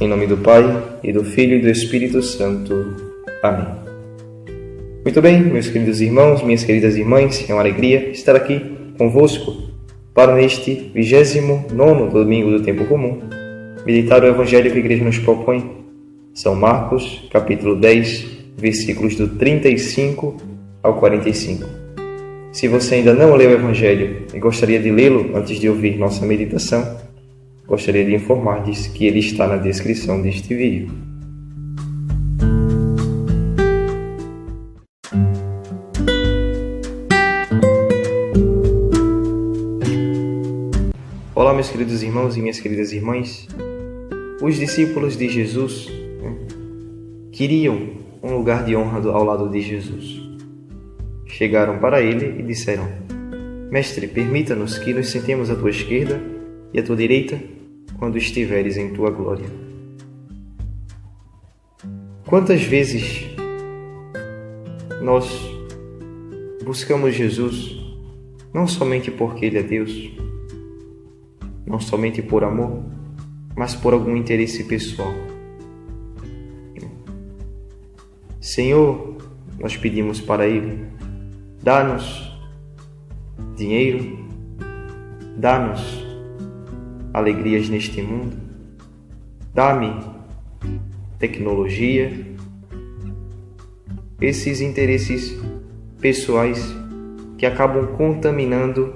Em nome do Pai, e do Filho e do Espírito Santo. Amém. Muito bem, meus queridos irmãos, minhas queridas irmãs, é uma alegria estar aqui convosco para neste 29º domingo do tempo comum, meditar o Evangelho que a Igreja nos propõe, São Marcos, capítulo 10, versículos do 35 ao 45. Se você ainda não leu o Evangelho e gostaria de lê-lo antes de ouvir nossa meditação, gostaria de informar-lhes que ele está na descrição deste vídeo. Olá, meus queridos irmãos e minhas queridas irmãs. Os discípulos de Jesus queriam um lugar de honra ao lado de Jesus. Chegaram para ele e disseram: Mestre, permita-nos que nos sentemos à tua esquerda e à tua direita quando estiveres em tua glória. Quantas vezes nós buscamos Jesus não somente porque Ele é Deus, não somente por amor, mas por algum interesse pessoal. Senhor, nós pedimos para Ele, dá-nos dinheiro, dá-nos alegrias neste mundo, dá-me tecnologia. Esses interesses pessoais que acabam contaminando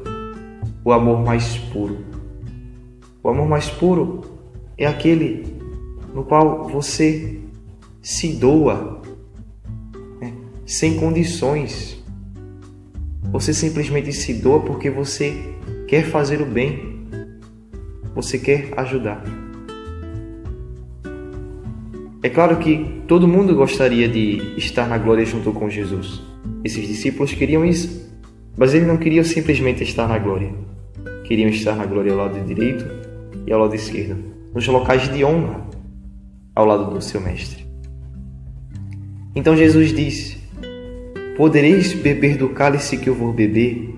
o amor mais puro. O amor mais puro é aquele no qual você se doa, sem condições. Você simplesmente se doa porque você quer fazer o bem. Você quer ajudar. É claro que todo mundo gostaria de estar na glória junto com Jesus. Esses discípulos queriam isso, mas eles não queriam simplesmente estar na glória. Queriam estar na glória ao lado direito e ao lado esquerdo, nos locais de honra ao lado do seu mestre. Então Jesus diz: Podereis beber do cálice que eu vou beber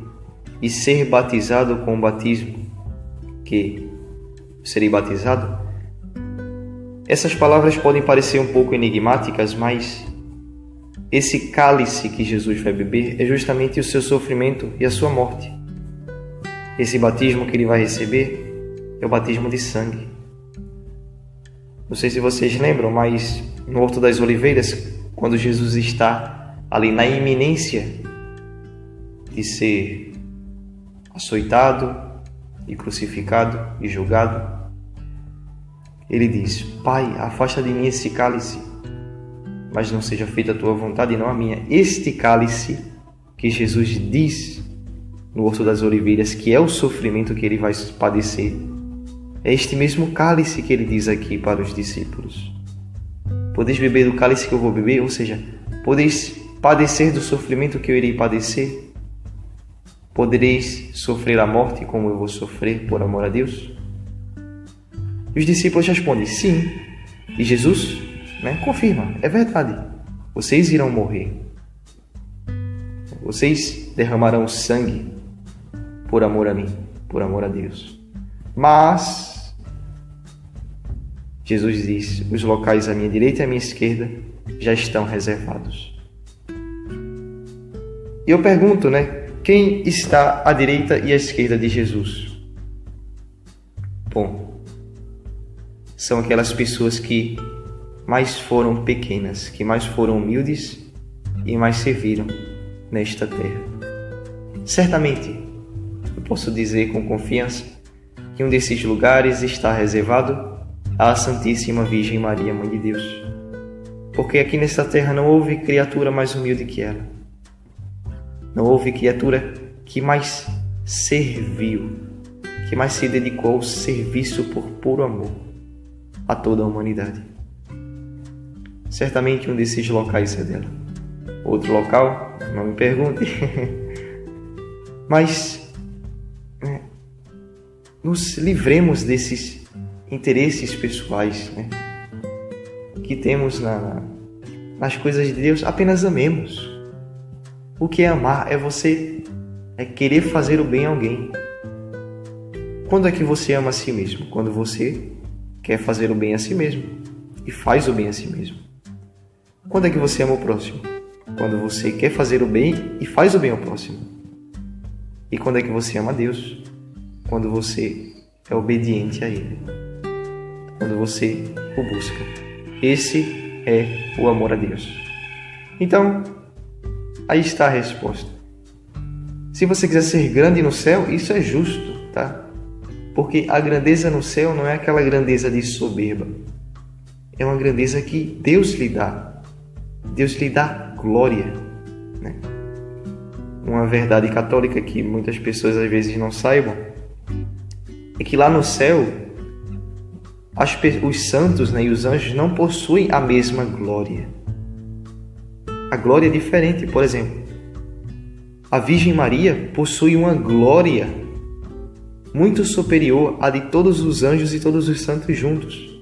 e ser batizado com o batismo que serei batizado? Essas palavras podem parecer um pouco enigmáticas, mas esse cálice que Jesus vai beber é justamente o seu sofrimento e a sua morte. Esse batismo que ele vai receber é o batismo de sangue. Não sei se vocês lembram, mas no Horto das Oliveiras, quando Jesus está ali na iminência de ser açoitado e crucificado e julgado, ele diz: Pai, afasta de mim esse cálice, mas não seja feita a tua vontade e não a minha. Este cálice que Jesus diz no Horto das Oliveiras que é o sofrimento que ele vai padecer, é este mesmo cálice que ele diz aqui para os discípulos. Podeis beber do cálice que eu vou beber, ou seja, podeis padecer do sofrimento que eu irei padecer? Podereis sofrer a morte como eu vou sofrer por amor a Deus? E os discípulos respondem: sim. E Jesus confirma: é verdade, vocês irão morrer. Vocês derramarão sangue por amor a mim, por amor a Deus. Mas Jesus diz: os locais à minha direita e à minha esquerda já estão reservados. E eu pergunto, quem está à direita e à esquerda de Jesus? Bom, são aquelas pessoas que mais foram pequenas, que mais foram humildes e mais serviram nesta terra. Certamente, eu posso dizer com confiança que um desses lugares está reservado à Santíssima Virgem Maria, Mãe de Deus. Porque aqui nesta terra não houve criatura mais humilde que ela. Não houve criatura que mais serviu, que mais se dedicou ao serviço por puro amor a toda a humanidade. Certamente um desses locais é dela. Outro local, não me pergunte. Mas nos livremos desses interesses pessoais que temos nas coisas de Deus, apenas amemos. O que é amar? É querer fazer o bem a alguém. Quando é que você ama a si mesmo? Quando você quer fazer o bem a si mesmo e faz o bem a si mesmo. Quando é que você ama o próximo? Quando você quer fazer o bem e faz o bem ao próximo. E quando é que você ama a Deus? Quando você é obediente a Ele. Quando você o busca. Esse é o amor a Deus. Então, aí está a resposta. Se você quiser ser grande no céu, isso é justo, tá? Porque a grandeza no céu não é aquela grandeza de soberba. É uma grandeza que Deus lhe dá. Deus lhe dá glória, né? Uma verdade católica que muitas pessoas às vezes não saibam é que lá no céu os santos, né, e os anjos não possuem a mesma glória. A glória é diferente. Por exemplo, a Virgem Maria possui uma glória muito superior à de todos os anjos e todos os santos juntos.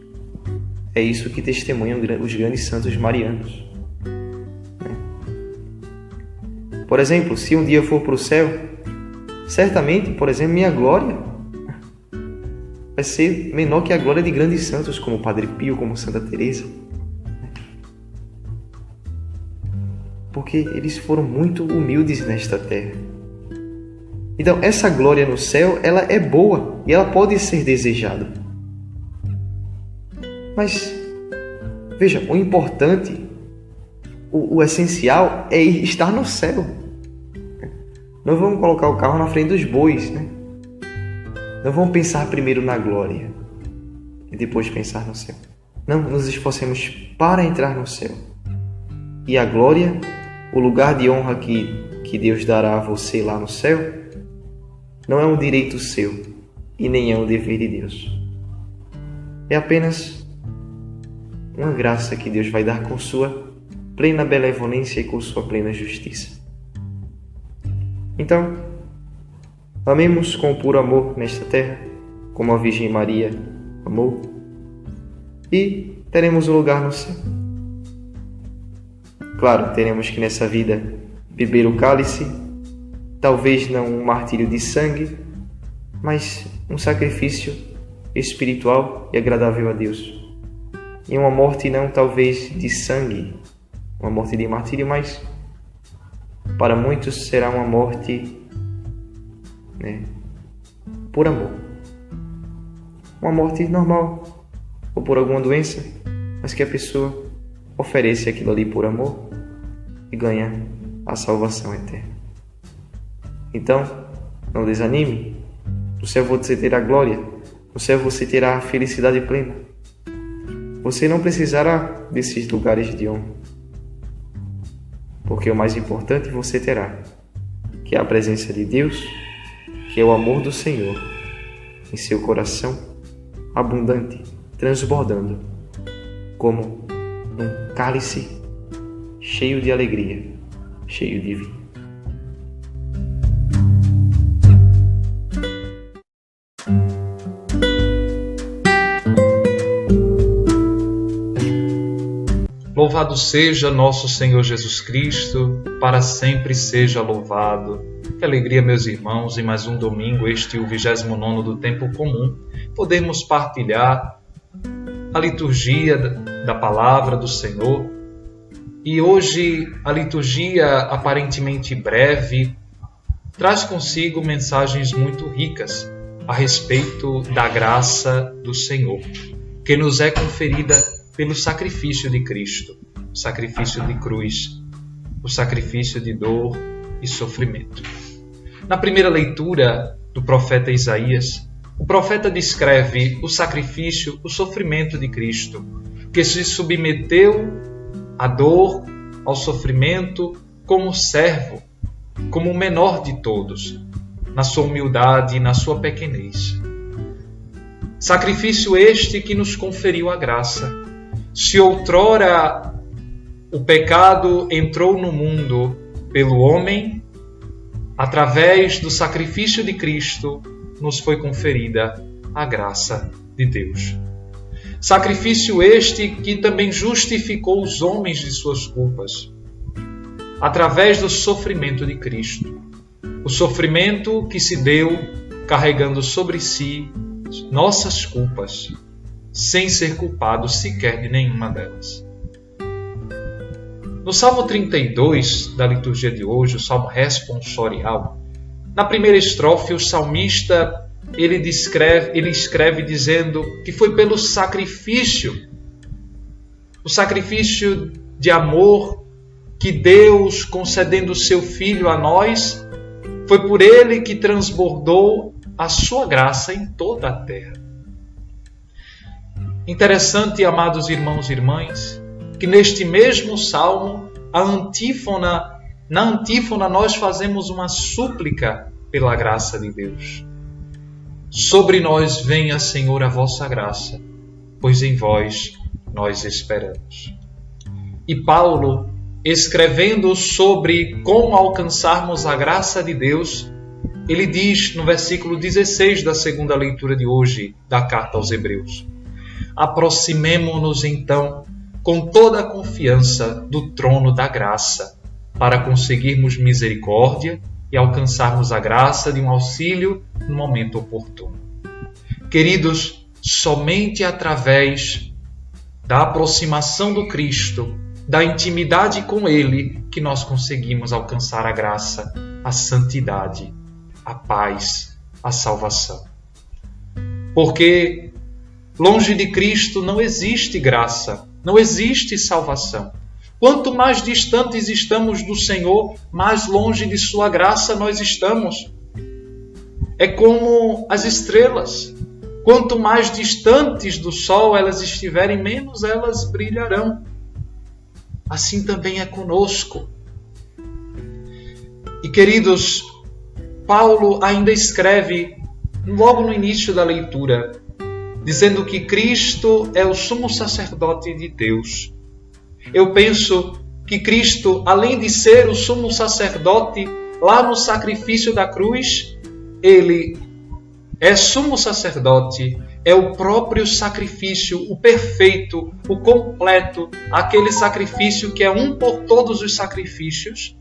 É isso que testemunham os grandes santos marianos. Por exemplo, se um dia eu for para o céu, certamente, por exemplo, minha glória vai ser menor que a glória de grandes santos, como Padre Pio, como Santa Teresa. Porque eles foram muito humildes nesta terra. Então, essa glória no céu, ela é boa e ela pode ser desejada. Mas, veja, o importante, o essencial é estar no céu. Não vamos colocar o carro na frente dos bois, né? Não vamos pensar primeiro na glória e depois pensar no céu. Não, nos esforcemos para entrar no céu. E a glória, o lugar de honra que Deus dará a você lá no céu, não é um direito seu e nem é um dever de Deus. É apenas uma graça que Deus vai dar com sua plena benevolência e com sua plena justiça. Então, amemos com puro amor nesta terra, como a Virgem Maria amou, e teremos um lugar no céu. Claro, teremos que nessa vida beber o cálice, talvez não um martírio de sangue, mas um sacrifício espiritual e agradável a Deus. E uma morte não talvez de sangue, uma morte de martírio, mas para muitos será uma morte, por amor. Uma morte normal, ou por alguma doença, mas que a pessoa oferece aquilo ali por amor e ganha a salvação eterna. Então, não desanime. No céu você terá glória, no céu você terá a felicidade plena. Você não precisará desses lugares de honra, porque o mais importante você terá, que é a presença de Deus, que é o amor do Senhor em seu coração, abundante, transbordando, como um cálice cheio de alegria, cheio de vinho. Louvado seja nosso Senhor Jesus Cristo, para sempre seja louvado. Que alegria, meus irmãos, em mais um domingo, este o 29º do tempo comum, podemos partilhar a liturgia da palavra do Senhor. E hoje a liturgia, aparentemente breve, traz consigo mensagens muito ricas a respeito da graça do Senhor, que nos é conferida pelo sacrifício de Cristo, o sacrifício de cruz, o sacrifício de dor e sofrimento. Na primeira leitura do profeta Isaías, o profeta descreve o sacrifício, o sofrimento de Cristo, que se submeteu à dor, ao sofrimento, como servo, como o menor de todos, na sua humildade e na sua pequenez. Sacrifício este que nos conferiu a graça. Se outrora o pecado entrou no mundo pelo homem, através do sacrifício de Cristo nos foi conferida a graça de Deus. Sacrifício este que também justificou os homens de suas culpas, através do sofrimento de Cristo. O sofrimento que se deu carregando sobre si nossas culpas, sem ser culpado sequer de nenhuma delas. No Salmo 32 da liturgia de hoje, o Salmo responsorial, na primeira estrofe o salmista ele escreve dizendo que foi pelo sacrifício, o sacrifício de amor que Deus, concedendo o seu Filho a nós, foi por ele que transbordou a sua graça em toda a terra. Interessante, amados irmãos e irmãs, que neste mesmo salmo, na antífona nós fazemos uma súplica pela graça de Deus. Sobre nós venha, Senhor, a vossa graça, pois em vós nós esperamos. E Paulo, escrevendo sobre como alcançarmos a graça de Deus, ele diz no versículo 16 da segunda leitura de hoje da carta aos Hebreus: aproximemo-nos então com toda a confiança do trono da graça, para conseguirmos misericórdia e alcançarmos a graça de um auxílio no momento oportuno. Queridos, somente através da aproximação do Cristo, da intimidade com Ele, que nós conseguimos alcançar a graça, a santidade, a paz, a salvação. Porque longe de Cristo não existe graça, não existe salvação. Quanto mais distantes estamos do Senhor, mais longe de sua graça nós estamos. É como as estrelas. Quanto mais distantes do sol elas estiverem, menos elas brilharão. Assim também é conosco. E queridos, Paulo ainda escreve, logo no início da leitura, dizendo que Cristo é o sumo sacerdote de Deus. Eu penso que Cristo, além de ser o sumo sacerdote lá no sacrifício da cruz, Ele é sumo sacerdote, é o próprio sacrifício, o perfeito, o completo, aquele sacrifício que é um por todos os sacrifícios,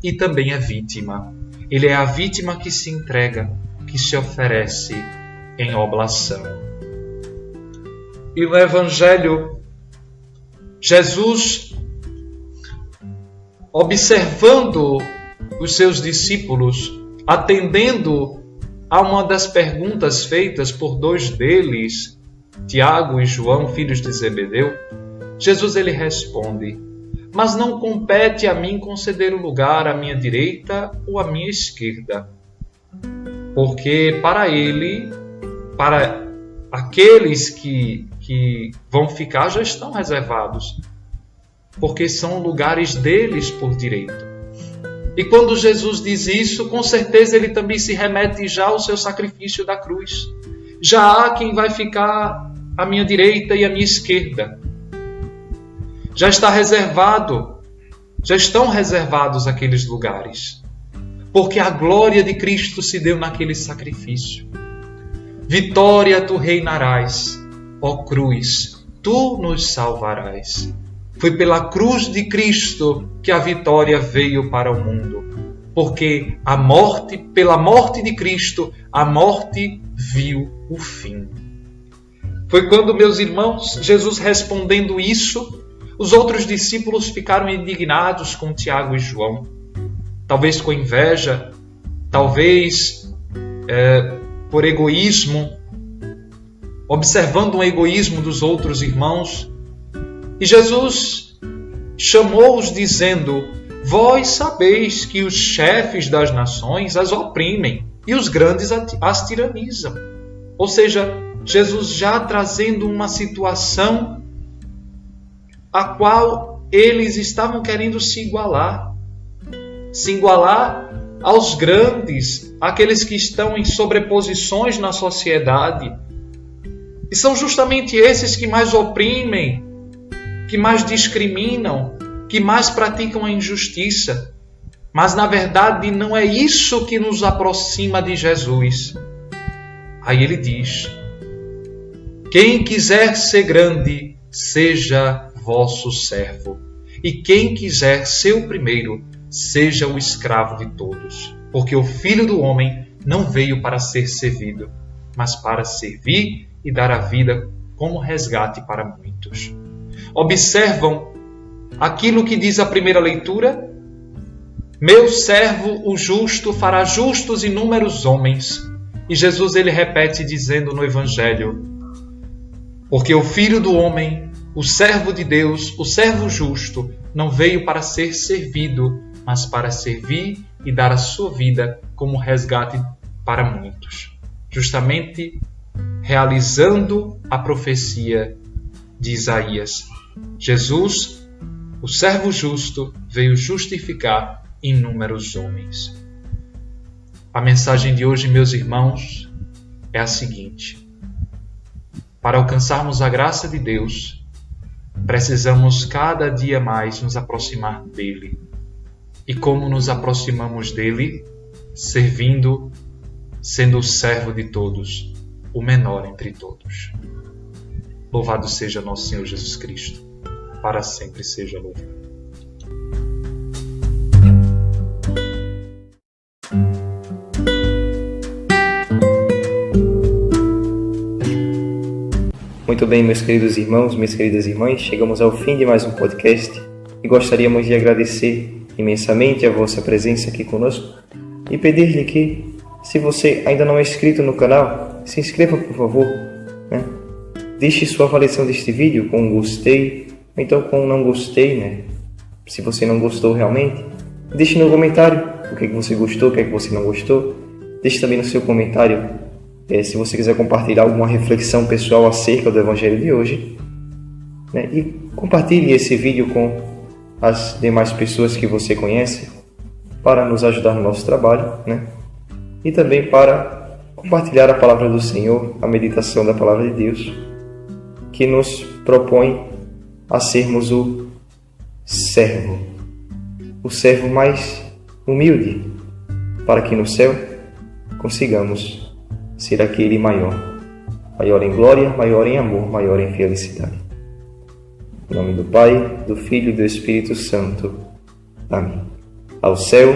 e também é vítima. Ele é a vítima que se entrega, que se oferece em oblação. E no Evangelho, Jesus, observando os seus discípulos, atendendo a uma das perguntas feitas por dois deles, Tiago e João, filhos de Zebedeu, Jesus ele responde: mas não compete a mim conceder o lugar à minha direita ou à minha esquerda, porque para aqueles que vão ficar já estão reservados, porque são lugares deles por direito. E quando Jesus diz isso, com certeza ele também se remete já ao seu sacrifício da cruz. Já há quem vai ficar à minha direita e à minha esquerda. Já está reservado, já estão reservados aqueles lugares, porque a glória de Cristo se deu naquele sacrifício. Vitória, tu reinarás, ó cruz, tu nos salvarás. Foi pela cruz de Cristo que a vitória veio para o mundo, porque pela morte de Cristo, a morte viu o fim. Foi quando, meus irmãos, Jesus respondendo isso, os outros discípulos ficaram indignados com Tiago e João, talvez com inveja, talvez por egoísmo, observando o egoísmo dos outros irmãos. E Jesus chamou-os dizendo: vós sabeis que os chefes das nações as oprimem e os grandes as tiranizam. Ou seja, Jesus já trazendo uma situação a qual eles estavam querendo se igualar aos grandes, aqueles que estão em sobreposições na sociedade. E são justamente esses que mais oprimem, que mais discriminam, que mais praticam a injustiça. Mas, na verdade, não é isso que nos aproxima de Jesus. Aí ele diz Quem quiser ser grande, seja vosso servo. E quem quiser ser o primeiro, seja o escravo de todos. Porque o Filho do Homem não veio para ser servido, mas para servir e dar a vida como resgate para muitos. Observam aquilo que diz a primeira leitura? Meu servo, o justo, fará justos inúmeros homens. E Jesus ele repete dizendo no Evangelho: porque o Filho do Homem, o servo de Deus, o servo justo, não veio para ser servido, mas para servir e dar a sua vida como resgate para muitos. Justamente realizando a profecia de Isaías. Jesus, o servo justo, veio justificar inúmeros homens. A mensagem de hoje, meus irmãos, é a seguinte: para alcançarmos a graça de Deus, precisamos cada dia mais nos aproximar dele. E como nos aproximamos dele? Servindo, sendo o servo de todos, o menor entre todos. Louvado seja nosso Senhor Jesus Cristo, para sempre seja louvado. Muito bem, meus queridos irmãos, minhas queridas irmãs, chegamos ao fim de mais um podcast e gostaríamos de agradecer imensamente a vossa presença aqui conosco e pedir-lhe que, se você ainda não é inscrito no canal, se inscreva, por favor, né? Deixe sua avaliação deste vídeo com um gostei, ou então com um não gostei, né? Se você não gostou realmente, deixe no comentário o que você gostou, o que você não gostou. Deixe também no seu comentário se você quiser compartilhar alguma reflexão pessoal acerca do Evangelho de hoje, né? E compartilhe esse vídeo com as demais pessoas que você conhece para nos ajudar no nosso trabalho, né? E também para compartilhar a palavra do Senhor, a meditação da palavra de Deus, que nos propõe a sermos o servo mais humilde, para que no céu consigamos ser aquele maior em glória, maior em amor, maior em felicidade. Em nome do Pai, do Filho e do Espírito Santo. Amém. Ao céu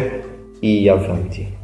e avante.